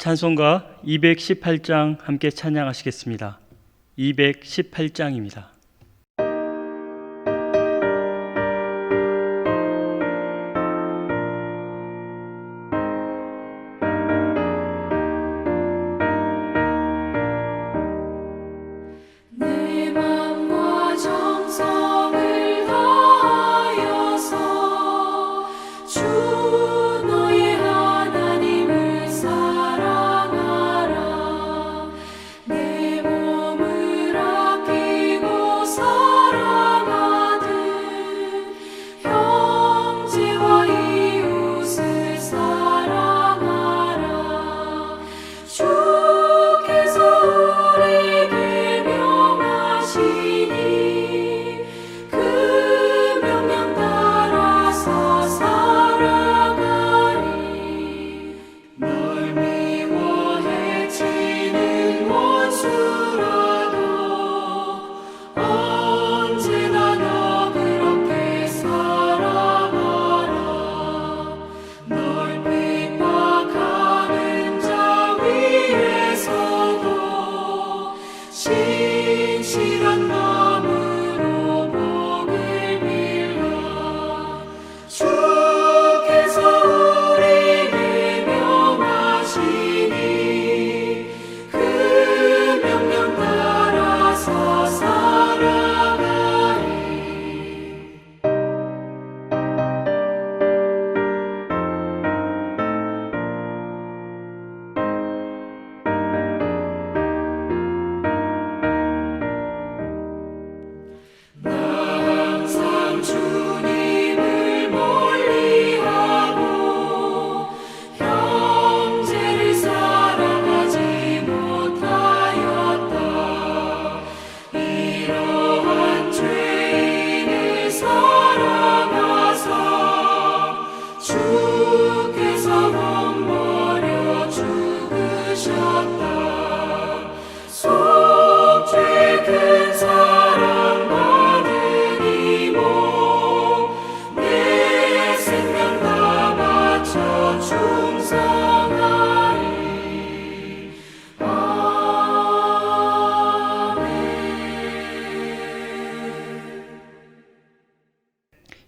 찬송가 218장 함께 찬양하시겠습니다. 218장입니다.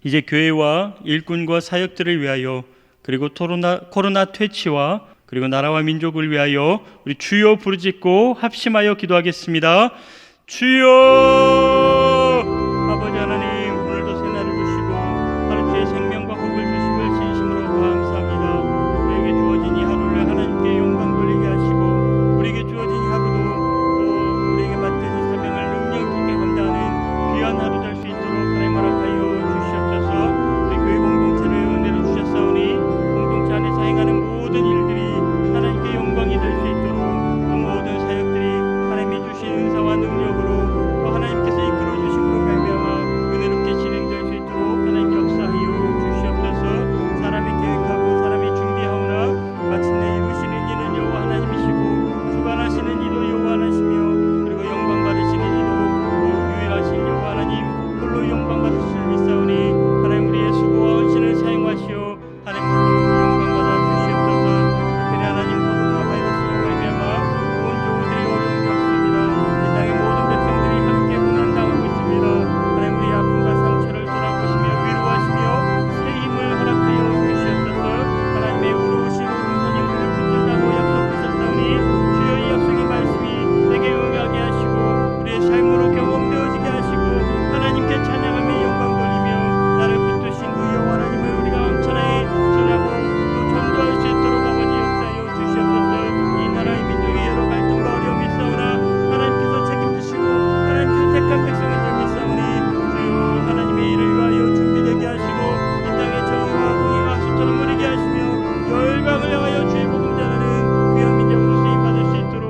이제 교회와 일꾼과 사역들을 위하여 그리고 코로나 퇴치와 그리고 나라와 민족을 위하여 우리 주여 부르짖고 합심하여 기도하겠습니다. 주여! 아버지 하나님, 오늘도 새날을 주시고 하루 주의 생명과 복을 주심을 진심으로 감사합니다. 우리에게 주어진 이 하루를 하나님께 영광 돌리게 하시고 우리에게 주어진 이 하루도 또 우리에게 맡은 이 사명을 능력 있게 감당하는 귀한 하루 될 수 있도록 하나님 허락하여 주시옵소서. 우리 교회 공동체를 은혜로 주셨사오니 공동체 안에서 행하는 모든 일들이 하나님께 영광이 될 수 있도록 그 모든 사역들이 하나님이 주신 은사와 능력으로 또 하나님께서 이끌어 주심으로 말미암아 은혜롭게 진행될 수 있도록 하나님 역사하여 주시옵소서. 사람이 계획하고 사람이 준비하오나 마침내 이루시는 이는 여호와 하나님이시고 주관하시는 이도 여호와 하나시며 그리고 영광 받으시는 이도 유일하신 여호와 하나님 홀로 영광 받으실 있사오니 하나님 우리의 수고와 헌신을 사용하시어 하나님 홀로 영광 받아 주시옵소서. 특별히 하나님 코로나 바이러스로 말미암아 온 교우들이 어려움을 겪습니다. 이 땅의 모든 백성들이 함께 고난당하고 있습니다. 하나님 우리의 아픔과 상처를 돌아보시며 위로하시며 새 힘을 허락하여 주시옵소서. 하나님의 의로우신 오른손님을 붙들자고 약속하셨사오니 주여 이 약속의 말씀이 내게 응하게 하시고 우리의 삶으로 경험되어지게 하시고 하나님께 찬양하며 영광 돌리며 나를 붙드신 그 여호와 하나님을 우리가 엄청나게 전하고 또 전도할 수 있도록 아버지 역사하여 주시옵소서. 이 나라의 민족의 여러 갈등과 어려움이 있사오나 하나님께서 책임지시고 하나님께서 택한 백성이 되고 있사오니 주여 하나님의 일을 위하여 준비되게 하시고 이 땅에 정의와 공의가 숲처럼 흐르게 하시며 열방을 향하여 주의 복음 전하는 귀한 민족으로 쓰임받을 수 있도록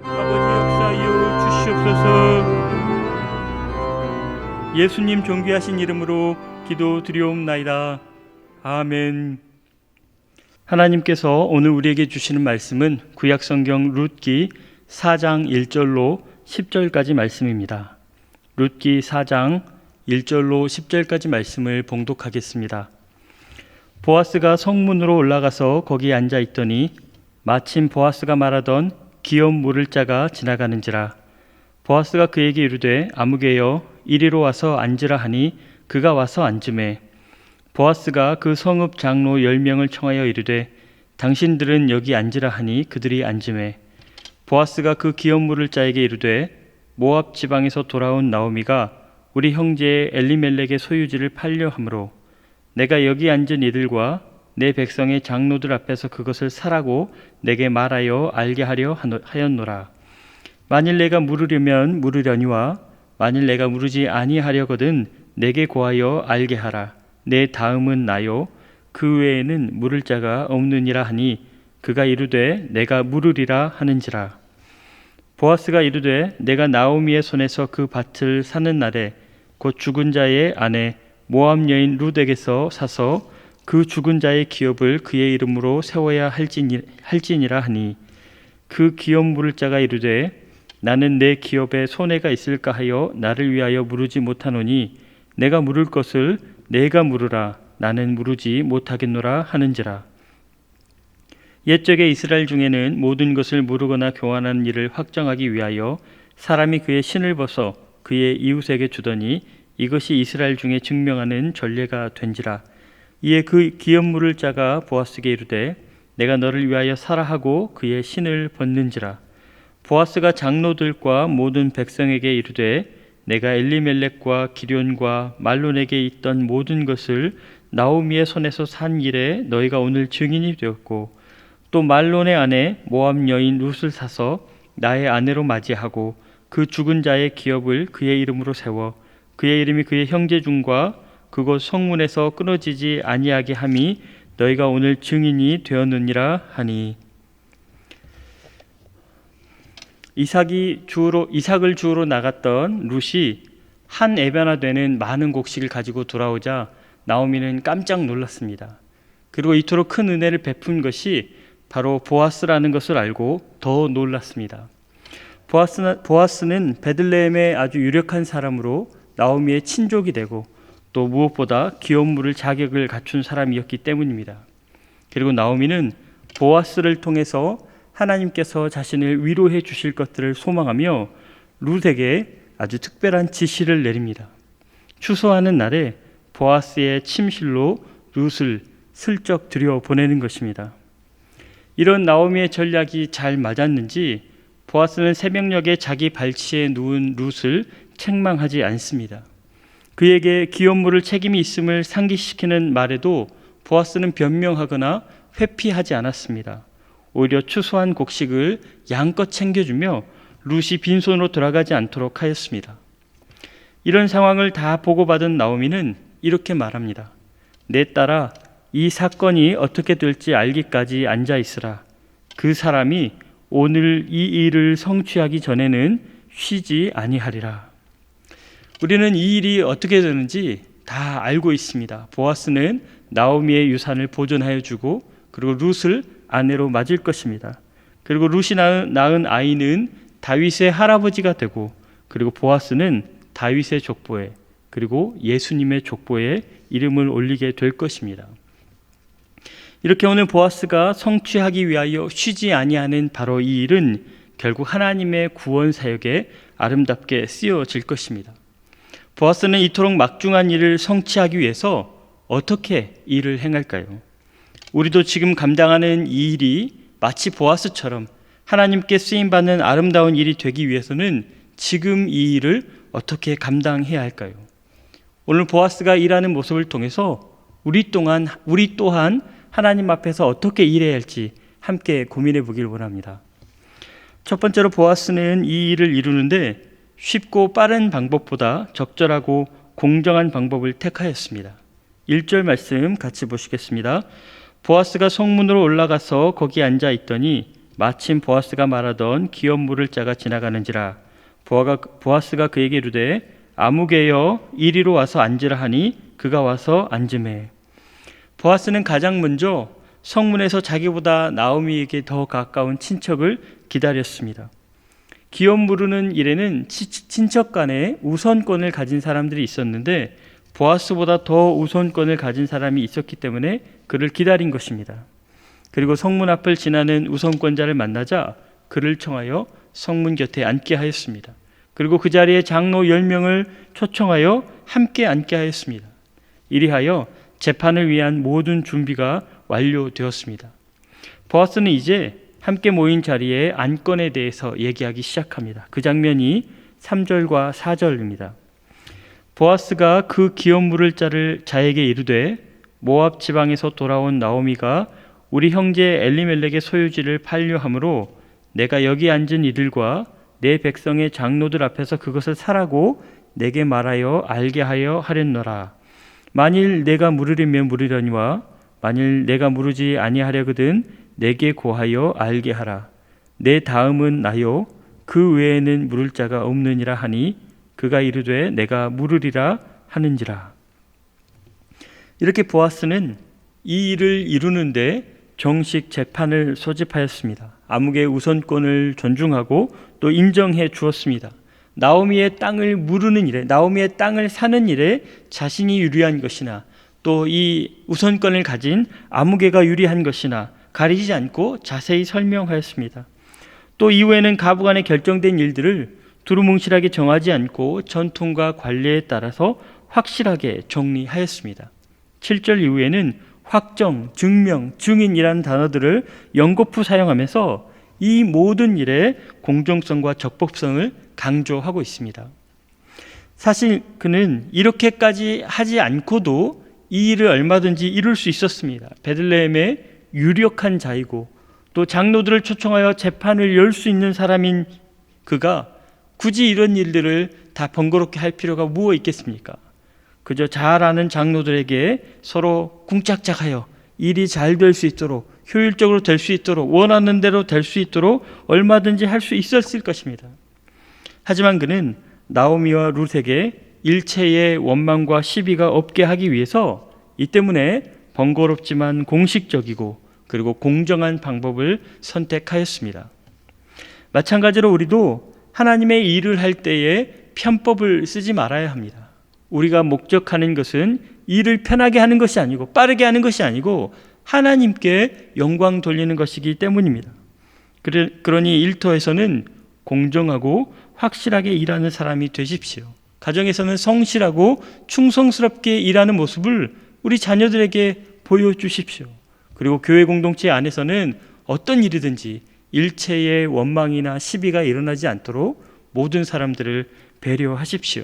아버지 역사하여 주시옵소서. 예수님 존귀하신 이름으로 기도드리옵나이다. 아멘. 하나님께서 오늘 우리에게 주시는 말씀은 구약성경 룻기 4장 1절로 10절까지 말씀입니다. 룻기 4장 1절로 10절까지 말씀을 봉독하겠습니다. 보아스가 성문으로 올라가서 거기에 앉아 있더니 마침 보아스가 말하던 기업 물을 자가 지나가는지라. 보아스가 그에게 이르되 아무개여 이리로 와서 앉으라 하니 그가 와서 앉으매 보아스가 그 성읍 장로 10명을 청하여 이르되 당신들은 여기 앉으라 하니 그들이 앉으매 보아스가 그 기업 물을 자에게 이르되 모압 지방에서 돌아온 나오미가 우리 형제 엘리멜렉의 소유지를 팔려 함으로 내가 여기 앉은 이들과 내 백성의 장로들 앞에서 그것을 사라고 내게 말하여 알게 하려 하였노라. 만일 내가 물으려면 물으려니와 만일 내가 물으지 아니하려거든 내게 고하여 알게 하라. 내 다음은 나요 그 외에는 물을 자가 없느니라 하니 그가 이르되 내가 물으리라 하는지라. 보아스가 이르되 내가 나오미의 손에서 그 밭을 사는 날에 곧 죽은 자의 아내 모압 여인 룻에게서 사서 그 죽은 자의 기업을 그의 이름으로 세워야 할지니라 하니 그 기업 물을 자가 이르되 나는 내 기업에 손해가 있을까 하여 나를 위하여 물으지 못하노니 내가 물을 것을 내가 물으라 나는 물으지 못하겠노라 하는지라. 옛적에 이스라엘 중에는 모든 것을 물으거나 교환하는 일을 확정하기 위하여 사람이 그의 신을 벗어 그의 이웃에게 주더니 이것이 이스라엘 중에 증명하는 전례가 된지라. 이에 그 기업 물을 자가 보아스에게 이르되 내가 너를 위하여 사라 하고 그의 신을 벗는지라. 보아스가 장로들과 모든 백성에게 이르되 내가 엘리멜렉과 기럨과 말론에게 있던 모든 것을 나오미의 손에서 산 일에 너희가 오늘 증인이 되었고 또 말론의 아내 모압 여인 룻을 사서 나의 아내로 맞이하고 그 죽은 자의 기업을 그의 이름으로 세워 그의 이름이 그의 형제 중과 그곳 성문에서 끊어지지 아니하게 함이 너희가 오늘 증인이 되었느니라 하니. 이삭을 주우러 나갔던 룻이 한 에바나 되는 많은 곡식을 가지고 돌아오자 나오미는 깜짝 놀랐습니다. 그리고 이토록 큰 은혜를 베푼 것이 바로 보아스라는 것을 알고 더 놀랐습니다. 보아스는 베들레헴의 아주 유력한 사람으로 나오미의 친족이 되고 또 무엇보다 기업 물을 자격을 갖춘 사람이었기 때문입니다. 그리고 나오미는 보아스를 통해서 하나님께서 자신을 위로해 주실 것들을 소망하며 룻에게 아주 특별한 지시를 내립니다. 추수하는 날에 보아스의 침실로 룻을 슬쩍 들여보내는 것입니다. 이런 나오미의 전략이 잘 맞았는지 보아스는 새벽녘에 자기 발치에 누운 룻을 책망하지 않습니다. 그에게 기업 물을 책임이 있음을 상기시키는 말에도 보아스는 변명하거나 회피하지 않았습니다. 오히려 추수한 곡식을 양껏 챙겨주며 룻이 빈손으로 돌아가지 않도록 하였습니다. 이런 상황을 다 보고받은 나오미는 이렇게 말합니다. 내 딸아, 이 사건이 어떻게 될지 알기까지 앉아 있으라. 그 사람이 오늘 이 일을 성취하기 전에는 쉬지 아니하리라. 우리는 이 일이 어떻게 되는지 다 알고 있습니다. 보아스는 나오미의 유산을 보존하여 주고 그리고 룻을 아내로 맞을 것입니다. 그리고 룻이 낳은 아이는 다윗의 할아버지가 되고 그리고 보아스는 다윗의 족보에 그리고 예수님의 족보에 이름을 올리게 될 것입니다. 이렇게 오늘 보아스가 성취하기 위하여 쉬지 아니하는 바로 이 일은 결국 하나님의 구원 사역에 아름답게 쓰여질 것입니다. 보아스는 이토록 막중한 일을 성취하기 위해서 어떻게 일을 행할까요? 우리도 지금 감당하는 이 일이 마치 보아스처럼 하나님께 쓰임받는 아름다운 일이 되기 위해서는 지금 이 일을 어떻게 감당해야 할까요? 오늘 보아스가 일하는 모습을 통해서 우리 또한 하나님 앞에서 어떻게 일해야 할지 함께 고민해 보길 원합니다. 첫 번째로 보아스는 이 일을 이루는데 쉽고 빠른 방법보다 적절하고 공정한 방법을 택하였습니다. 1절 말씀 같이 보시겠습니다. 보아스가 성문으로 올라가서 거기 앉아 있더니 마침 보아스가 말하던 기업 물을 자가 지나가는지라. 보아스가 그에게 이르되 아무개여 이리로 와서 앉으라 하니 그가 와서 앉으매. 보아스는 가장 먼저 성문에서 자기보다 나오미에게 더 가까운 친척을 기다렸습니다. 기업 물으는 일에는 친척 간에 우선권을 가진 사람들이 있었는데 보아스보다 더 우선권을 가진 사람이 있었기 때문에 그를 기다린 것입니다. 그리고 성문 앞을 지나는 우선권자를 만나자 그를 청하여 성문 곁에 앉게 하였습니다. 그리고 그 자리에 장로 10명을 초청하여 함께 앉게 하였습니다. 이리하여 재판을 위한 모든 준비가 완료되었습니다. 보아스는 이제 함께 모인 자리에 안건에 대해서 얘기하기 시작합니다. 그 장면이 3절과 4절입니다. 보아스가 그 기업 물을 자에게 이르되 모압 지방에서 돌아온 나오미가 우리 형제 엘리멜렉의 소유지를 판류하므로 내가 여기 앉은 이들과 내 백성의 장로들 앞에서 그것을 사라고 내게 말하여 알게 하여 하렸노라. 만일 내가 물으리면 물으려니와 만일 내가 물으지 아니하려거든 내게 고하여 알게 하라. 내 다음은 나요 그 외에는 물을 자가 없느니라 하니 그가 이르되 내가 물으리라 하는지라. 이렇게 보아스는 이 일을 이루는데 정식 재판을 소집하였습니다. 아무개의 우선권을 존중하고 또 인정해 주었습니다. 나오미의 땅을 무르는 일에, 나오미의 땅을 사는 일에 자신이 유리한 것이나 또 이 우선권을 가진 아무개가 유리한 것이나 가리지 않고 자세히 설명하였습니다. 또 이후에는 가부간에 결정된 일들을 두루뭉실하게 정하지 않고 전통과 관례에 따라서 확실하게 정리하였습니다. 7절 이후에는 확정, 증명, 증인이라는 단어들을 연거푸 사용하면서 이 모든 일의 공정성과 적법성을 강조하고 있습니다. 사실 그는 이렇게까지 하지 않고도 이 일을 얼마든지 이룰 수 있었습니다. 베들레헴의 유력한 자이고 또 장로들을 초청하여 재판을 열 수 있는 사람인 그가 굳이 이런 일들을 다 번거롭게 할 필요가 무엇 있겠습니까? 그저 잘 아는 장로들에게 서로 궁짝짝하여 일이 잘 될 수 있도록, 효율적으로 될 수 있도록, 원하는 대로 될 수 있도록 얼마든지 할 수 있었을 것입니다. 하지만 그는 나오미와 룻에게 일체의 원망과 시비가 없게 하기 위해서 이 때문에 번거롭지만 공식적이고 그리고 공정한 방법을 선택하였습니다. 마찬가지로 우리도 하나님의 일을 할 때에 편법을 쓰지 말아야 합니다. 우리가 목적하는 것은 일을 편하게 하는 것이 아니고 빠르게 하는 것이 아니고 하나님께 영광 돌리는 것이기 때문입니다. 그러니 일터에서는 공정하고 확실하게 일하는 사람이 되십시오. 가정에서는 성실하고 충성스럽게 일하는 모습을 우리 자녀들에게 보여주십시오. 그리고 교회 공동체 안에서는 어떤 일이든지 일체의 원망이나 시비가 일어나지 않도록 모든 사람들을 배려하십시오.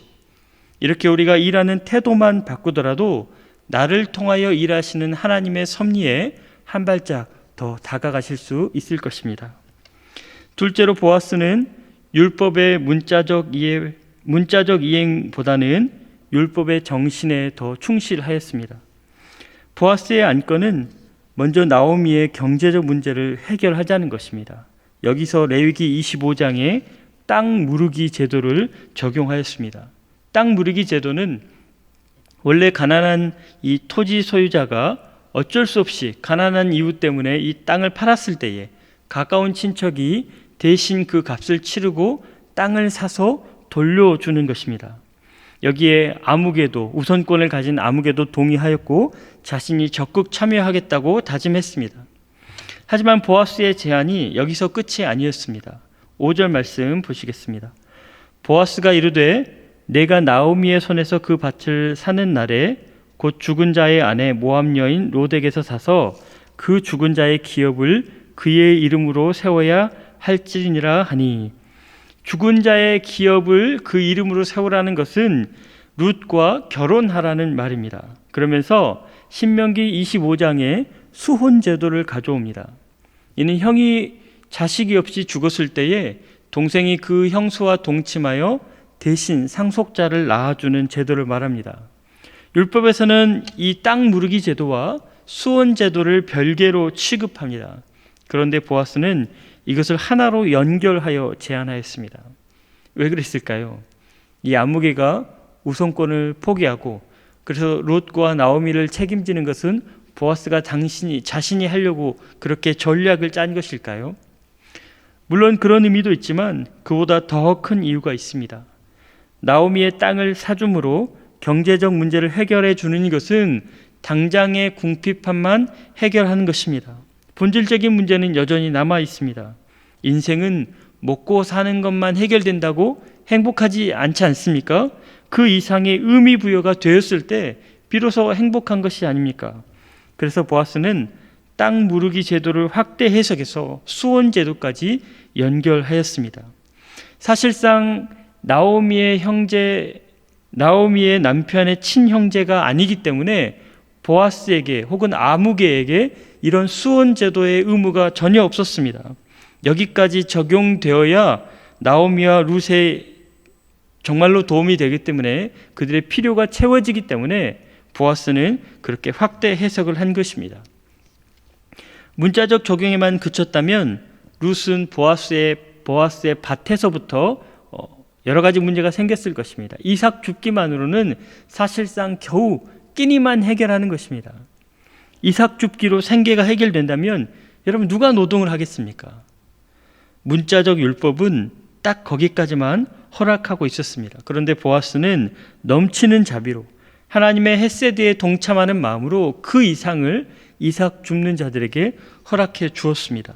이렇게 우리가 일하는 태도만 바꾸더라도 나를 통하여 일하시는 하나님의 섭리에 한 발짝 더 다가가실 수 있을 것입니다. 둘째로 보아스는 율법의 문자적 이행보다는 율법의 정신에 더 충실하였습니다. 보아스의 안건은 먼저 나오미의 경제적 문제를 해결하자는 것입니다. 여기서 레위기 25장에 땅 무르기 제도를 적용하였습니다. 땅 무르기 제도는 원래 가난한 이 토지 소유자가 어쩔 수 없이 가난한 이유 때문에 이 땅을 팔았을 때에 가까운 친척이 대신 그 값을 치르고 땅을 사서 돌려주는 것입니다. 여기에 아무개도, 우선권을 가진 아무개도 동의하였고 자신이 적극 참여하겠다고 다짐했습니다. 하지만 보아스의 제안이 여기서 끝이 아니었습니다. 5절 말씀 보시겠습니다. 보아스가 이르되 내가 나오미의 손에서 그 밭을 사는 날에 곧 죽은 자의 아내 모압 여인 롯에게서 사서 그 죽은 자의 기업을 그의 이름으로 세워야 할지니라 하니, 죽은 자의 기업을 그 이름으로 세우라는 것은 룻과 결혼하라는 말입니다. 그러면서 신명기 25장에 수혼 제도를 가져옵니다. 이는 형이 자식이 없이 죽었을 때에 동생이 그 형수와 동침하여 대신 상속자를 낳아주는 제도를 말합니다. 율법에서는 이 땅 무르기 제도와 수혼 제도를 별개로 취급합니다. 그런데 보아스는 이것을 하나로 연결하여 제안하였습니다. 왜 그랬을까요? 이 아무개가 우선권을 포기하고 그래서 롯과 나오미를 책임지는 것은 보아스가 자신이 하려고 그렇게 전략을 짠 것일까요? 물론 그런 의미도 있지만 그보다 더 큰 이유가 있습니다. 나오미의 땅을 사줌으로 경제적 문제를 해결해 주는 것은 당장의 궁핍함만 해결하는 것입니다. 본질적인 문제는 여전히 남아 있습니다. 인생은 먹고 사는 것만 해결된다고 행복하지 않지 않습니까? 그 이상의 의미 부여가 되었을 때 비로소 행복한 것이 아닙니까? 그래서 보아스는 땅 무르기 제도를 확대 해석해서 수혼 제도까지 연결하였습니다. 사실상 나오미의 남편의 친형제가 아니기 때문에 보아스에게 혹은 아무개에게 이런 수혼 제도의 의무가 전혀 없었습니다. 여기까지 적용되어야 나오미와 룻에 정말로 도움이 되기 때문에 그들의 필요가 채워지기 때문에 보아스는 그렇게 확대 해석을 한 것입니다. 문자적 적용에만 그쳤다면 룻은 보아스의 밭에서부터 여러 가지 문제가 생겼을 것입니다. 이삭 줍기만으로는 사실상 겨우 끼니만 해결하는 것입니다. 이삭 줍기로 생계가 해결된다면 여러분 누가 노동을 하겠습니까? 문자적 율법은 딱 거기까지만 허락하고 있었습니다. 그런데 보아스는 넘치는 자비로 하나님의 헤세드에 동참하는 마음으로 그 이상을 이삭 줍는 자들에게 허락해 주었습니다.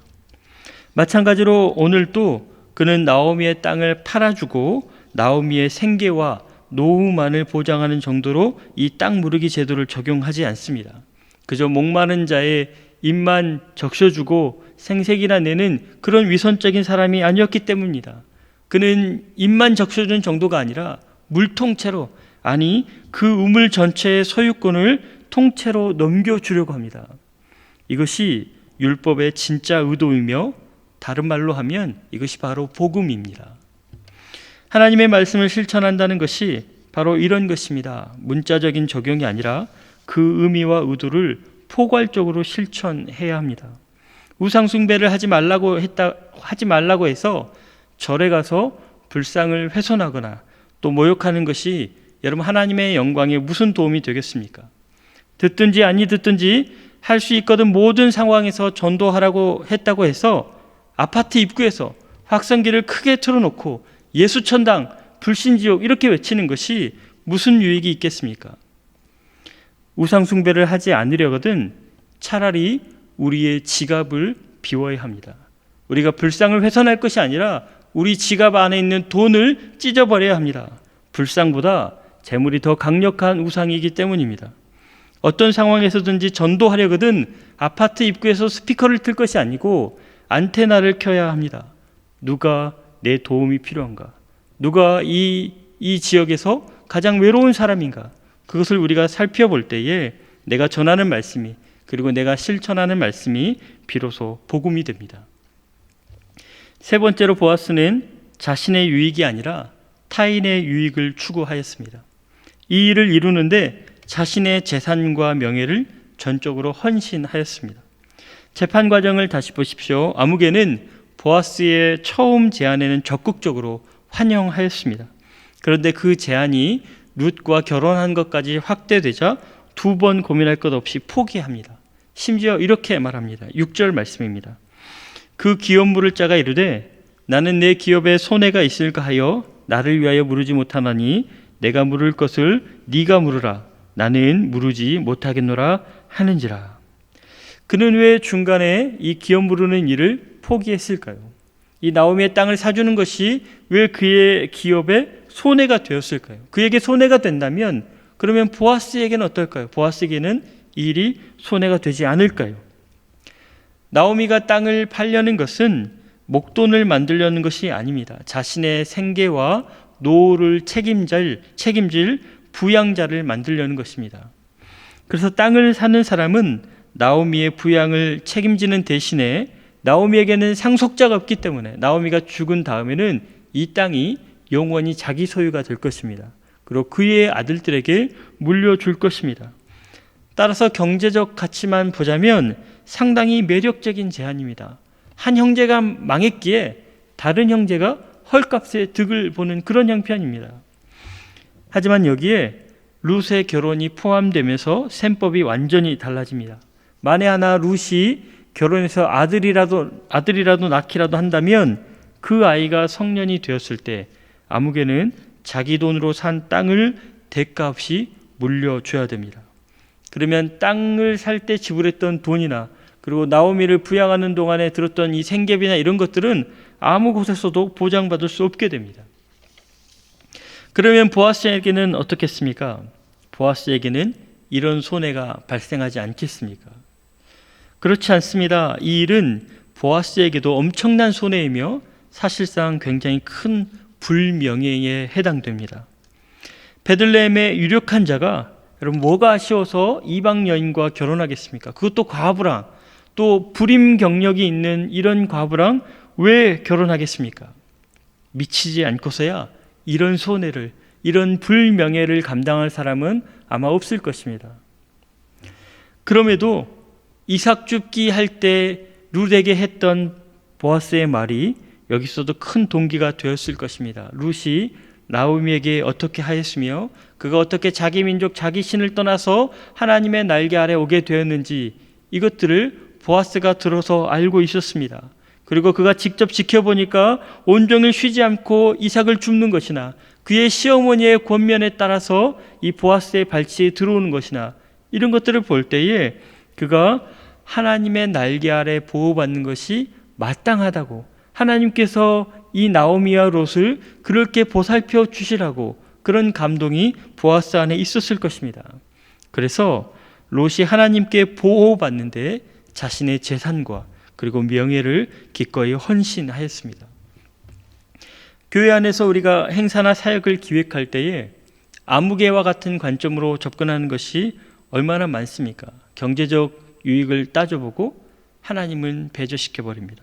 마찬가지로 오늘도 그는 나오미의 땅을 팔아주고 나오미의 생계와 노후만을 보장하는 정도로 이 땅 무르기 제도를 적용하지 않습니다. 그저 목마른 자의 입만 적셔주고 생색이나 내는 그런 위선적인 사람이 아니었기 때문입니다. 그는 입만 적셔주는 정도가 아니라 물통째로, 아니 그 우물 전체의 소유권을 통째로 넘겨주려고 합니다. 이것이 율법의 진짜 의도이며 다른 말로 하면 이것이 바로 복음입니다. 하나님의 말씀을 실천한다는 것이 바로 이런 것입니다. 문자적인 적용이 아니라 그 의미와 의도를 포괄적으로 실천해야 합니다. 우상 숭배를 하지 말라고 해서 절에 가서 불상을 훼손하거나 또 모욕하는 것이 여러분 하나님의 영광에 무슨 도움이 되겠습니까? 듣든지 아니 듣든지 할 수 있거든 모든 상황에서 전도하라고 했다고 해서 아파트 입구에서 확성기를 크게 틀어놓고 예수천당, 불신지옥 이렇게 외치는 것이 무슨 유익이 있겠습니까? 우상 숭배를 하지 않으려거든 차라리 우리의 지갑을 비워야 합니다. 우리가 불상을 훼손할 것이 아니라 우리 지갑 안에 있는 돈을 찢어버려야 합니다. 불상보다 재물이 더 강력한 우상이기 때문입니다. 어떤 상황에서든지 전도하려거든 아파트 입구에서 스피커를 틀 것이 아니고 안테나를 켜야 합니다. 누가 내 도움이 필요한가? 누가 이 지역에서 가장 외로운 사람인가? 그것을 우리가 살펴볼 때에 내가 전하는 말씀이, 그리고 내가 실천하는 말씀이 비로소 복음이 됩니다. 세 번째로 보아스는 자신의 유익이 아니라 타인의 유익을 추구하였습니다. 이 일을 이루는데 자신의 재산과 명예를 전적으로 헌신하였습니다. 재판 과정을 다시 보십시오. 아무개는 보아스의 처음 제안에는 적극적으로 환영하였습니다. 그런데 그 제안이 룻과 결혼한 것까지 확대되자 2번 고민할 것 없이 포기합니다. 심지어 이렇게 말합니다. 6절 말씀입니다. 그 기업 물을 자가 이르되 나는 내 기업에 손해가 있을까 하여 나를 위하여 물으지 못하나니 내가 물을 것을 네가 물으라. 나는 물으지 못하겠노라 하는지라. 그는 왜 중간에 이 기업 물으는 일을 포기했을까요? 이 나오미의 땅을 사주는 것이 왜 그의 기업에 손해가 되었을까요? 그에게 손해가 된다면 그러면 보아스에게는 어떨까요? 보아스에게는 이 일이 손해가 되지 않을까요? 나오미가 땅을 팔려는 것은 목돈을 만들려는 것이 아닙니다. 자신의 생계와 노후를 책임질 부양자를 만들려는 것입니다. 그래서 땅을 사는 사람은 나오미의 부양을 책임지는 대신에 나오미에게는 상속자가 없기 때문에 나오미가 죽은 다음에는 이 땅이 영원히 자기 소유가 될 것입니다. 그리고 그의 아들들에게 물려줄 것입니다. 따라서 경제적 가치만 보자면 상당히 매력적인 제안입니다. 한 형제가 망했기에 다른 형제가 헐값에 득을 보는 그런 형편입니다. 하지만 여기에 룻의 결혼이 포함되면서 셈법이 완전히 달라집니다. 만에 하나 룻이 결혼해서 아들이라도 낳기라도 한다면 그 아이가 성년이 되었을 때 아무개는 자기 돈으로 산 땅을 대가 없이 물려줘야 됩니다. 그러면 땅을 살 때 지불했던 돈이나 그리고 나오미를 부양하는 동안에 들었던 이 생계비나 이런 것들은 아무 곳에서도 보장받을 수 없게 됩니다. 그러면 보아스에게는 어떻겠습니까? 보아스에게는 이런 손해가 발생하지 않겠습니까? 그렇지 않습니다. 이 일은 보아스에게도 엄청난 손해이며 사실상 굉장히 큰 불명예에 해당됩니다. 베들레헴의 유력한 자가 여러분 뭐가 아쉬워서 이방 여인과 결혼하겠습니까? 그것도 과부랑, 또 불임 경력이 있는 이런 과부랑 왜 결혼하겠습니까? 미치지 않고서야 이런 손해를, 이런 불명예를 감당할 사람은 아마 없을 것입니다. 그럼에도 이삭 줍기 할 때 룻에게 했던 보아스의 말이 여기서도 큰 동기가 되었을 것입니다. 룻이 나오미에게 어떻게 하였으며 그가 어떻게 자기 민족, 자기 신을 떠나서 하나님의 날개 아래 오게 되었는지 이것들을 보아스가 들어서 알고 있었습니다. 그리고 그가 직접 지켜보니까 온종일 쉬지 않고 이삭을 줍는 것이나 그의 시어머니의 권면에 따라서 이 보아스의 발치에 들어오는 것이나 이런 것들을 볼 때에 그가 하나님의 날개 아래 보호받는 것이 마땅하다고, 하나님께서 이 나오미와 롯을 그렇게 보살펴 주시라고 그런 감동이 보아스 안에 있었을 것입니다. 그래서 롯이 하나님께 보호받는데 자신의 재산과 그리고 명예를 기꺼이 헌신하였습니다. 교회 안에서 우리가 행사나 사역을 기획할 때에 아무개와 같은 관점으로 접근하는 것이 얼마나 많습니까? 경제적 유익을 따져보고 하나님은 배제시켜버립니다.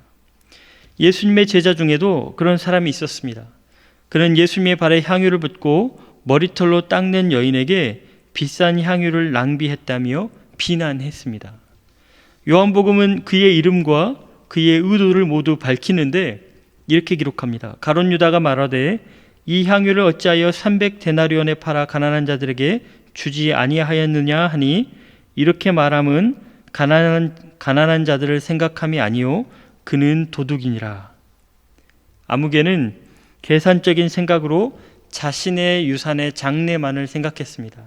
예수님의 제자 중에도 그런 사람이 있었습니다. 그는 예수님의 발에 향유를 붓고 머리털로 닦는 여인에게 비싼 향유를 낭비했다며 비난했습니다. 요한복음은 그의 이름과 그의 의도를 모두 밝히는데 이렇게 기록합니다. 가룟 유다가 말하되 이 향유를 어찌하여 300데나리온에 팔아 가난한 자들에게 주지 아니하였느냐 하니 이렇게 말함은 가난한 자들을 생각함이 아니요 그는 도둑이니라. 아무개는 계산적인 생각으로 자신의 유산의 장래만을 생각했습니다.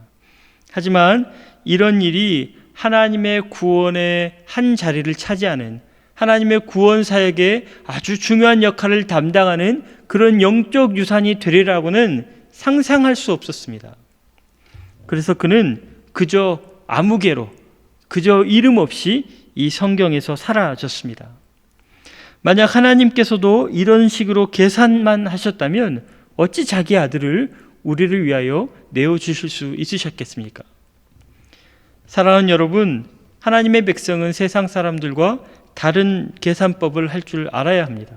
하지만 이런 일이 하나님의 구원의 한 자리를 차지하는, 하나님의 구원 사역에 아주 중요한 역할을 담당하는 그런 영적 유산이 되리라고는 상상할 수 없었습니다. 그래서 그는 그저 아무개로, 그저 이름 없이 이 성경에서 사라졌습니다. 만약 하나님께서도 이런 식으로 계산만 하셨다면 어찌 자기 아들을 우리를 위하여 내어주실 수 있으셨겠습니까? 사랑하는 여러분, 하나님의 백성은 세상 사람들과 다른 계산법을 할 줄 알아야 합니다.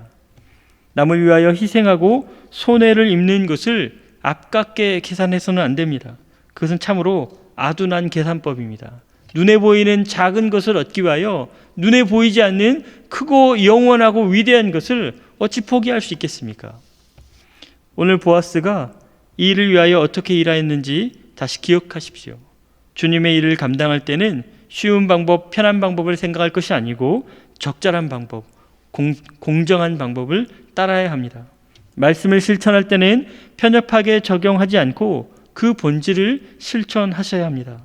남을 위하여 희생하고 손해를 입는 것을 아깝게 계산해서는 안 됩니다. 그것은 참으로 아둔한 계산법입니다. 눈에 보이는 작은 것을 얻기 위하여 눈에 보이지 않는 크고 영원하고 위대한 것을 어찌 포기할 수 있겠습니까? 오늘 보아스가 이 일을 위하여 어떻게 일하였는지 다시 기억하십시오. 주님의 일을 감당할 때는 쉬운 방법, 편한 방법을 생각할 것이 아니고 적절한 방법, 공정한 방법을 따라야 합니다. 말씀을 실천할 때는 편협하게 적용하지 않고 그 본질을 실천하셔야 합니다.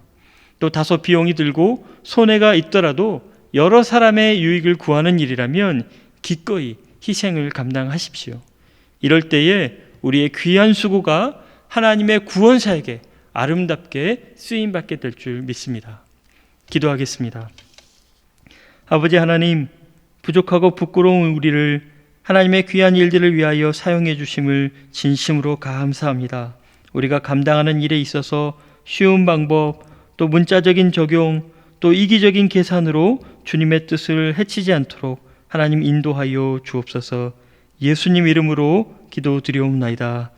또 다소 비용이 들고 손해가 있더라도 여러 사람의 유익을 구하는 일이라면 기꺼이 희생을 감당하십시오. 이럴 때에 우리의 귀한 수고가 하나님의 구원 사역에 아름답게 쓰임받게 될 줄 믿습니다. 기도하겠습니다. 아버지 하나님, 부족하고 부끄러운 우리를 하나님의 귀한 일들을 위하여 사용해 주심을 진심으로 감사합니다. 우리가 감당하는 일에 있어서 쉬운 방법, 또 문자적인 적용, 또 이기적인 계산으로 주님의 뜻을 해치지 않도록 하나님 인도하여 주옵소서. 예수님 이름으로 기도드리옵나이다.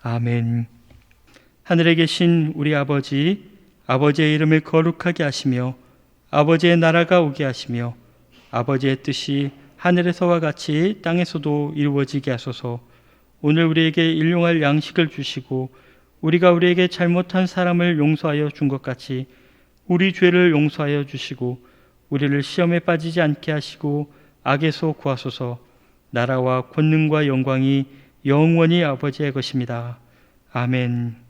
아멘. 하늘에 계신 우리 아버지, 아버지의 이름을 거룩하게 하시며 아버지의 나라가 오게 하시며 아버지의 뜻이 하늘에서와 같이 땅에서도 이루어지게 하소서. 오늘 우리에게 일용할 양식을 주시고 우리가 우리에게 잘못한 사람을 용서하여 준 것 같이 우리 죄를 용서하여 주시고 우리를 시험에 빠지지 않게 하시고 악에서 구하소서. 나라와 권능과 영광이 영원히 아버지의 것입니다. 아멘.